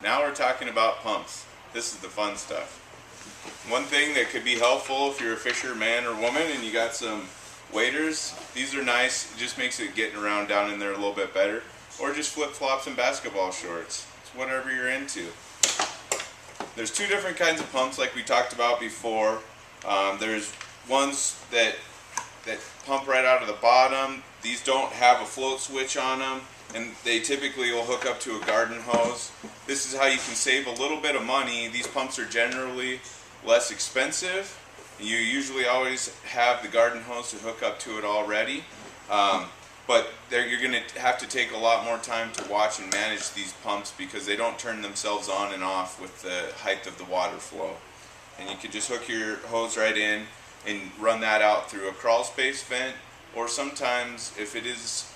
Now we're talking about pumps. This is the fun stuff. One thing that could be helpful if you're a fisherman or woman and you got some waders, these are nice. It just makes it getting around down in there a little bit better. Or just flip-flops and basketball shorts. It's whatever you're into. There's two different kinds of pumps like we talked about before. There's ones that pump right out of the bottom. These don't have a float switch on them, and they typically will hook up to a garden hose. This is how you can save a little bit of money. These pumps are generally less expensive. You usually always have the garden hose to hook up to it already. But you're going to have to take a lot more time to watch and manage these pumps because they don't turn themselves on and off with the height of the water flow. And you can just hook your hose right in and run that out through a crawl space vent, or sometimes if it is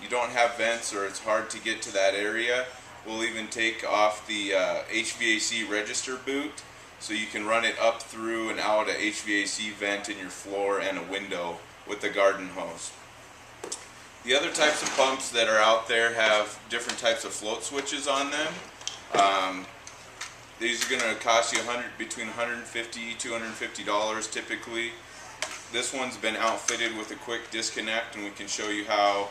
you don't have vents or it's hard to get to that area, we'll even take off the HVAC register boot so you can run it up through and out a HVAC vent in your floor and a window with the garden hose. The other types of pumps that are out there have different types of float switches on them. These are going to cost you between $150 $250 typically. This one's been outfitted with a quick disconnect, and we can show you how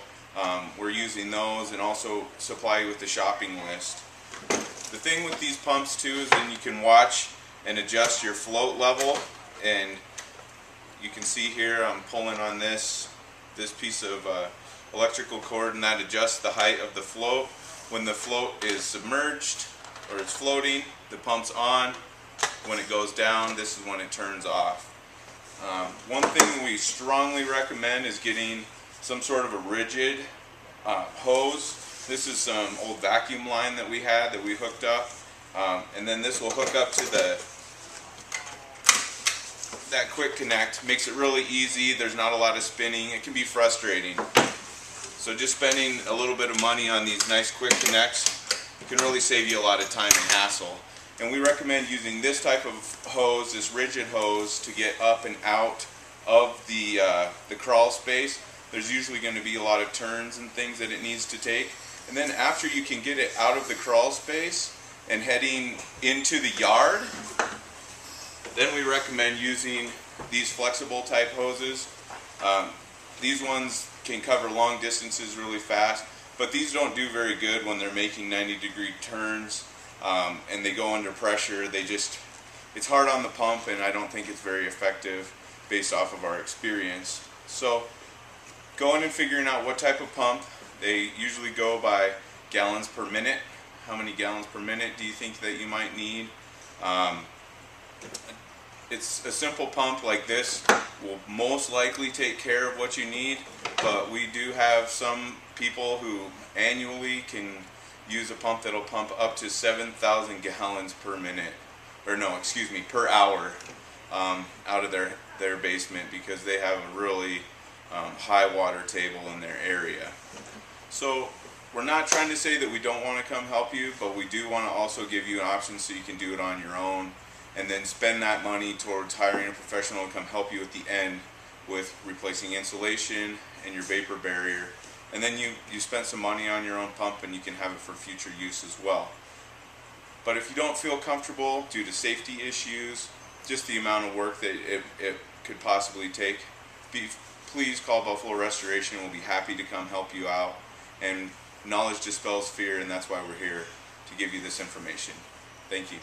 we're using those and also supply you with the shopping list. The thing with these pumps too is then you can watch and adjust your float level, and you can see here I'm pulling on this piece of electrical cord, and that adjusts the height of the float. When the float is submerged or it's floating, the pump's on. When it goes down, this is when it turns off. One thing we strongly recommend is getting some sort of a rigid hose. This is some old vacuum line that we had that we hooked up, and then this will hook up to that quick connect. Makes it really easy. There's not a lot of spinning. It can be frustrating. So just spending a little bit of money on these nice quick connects can really save you a lot of time and hassle. And we recommend using this type of hose, this rigid hose, to get up and out of the crawl space. There's usually going to be a lot of turns and things that it needs to take. And then after you can get it out of the crawl space and heading into the yard, then we recommend using these flexible type hoses. These ones can cover long distances really fast, but these don't do very good when they're making 90-degree turns and they go under pressure. It's hard on the pump, and I don't think it's very effective based off of our experience. So going and figuring out what type of pump. They usually go by gallons per minute. How many gallons per minute do you think that you might need? It's a simple pump like this will most likely take care of what you need, but we do have some people who annually can use a pump that'll pump up to 7,000 gallons per minute, or no, excuse me, per hour out of their basement because they have a really high water table in their area. So we're not trying to say that we don't want to come help you, but we do want to also give you an option so you can do it on your own, and then spend that money towards hiring a professional to come help you at the end with replacing insulation and your vapor barrier. And then you spend some money on your own pump, and you can have it for future use as well. But if you don't feel comfortable due to safety issues, just the amount of work that it could possibly take, please call Buffalo Restoration. We'll be happy to come help you out. And knowledge dispels fear, and that's why we're here to give you this information. Thank you.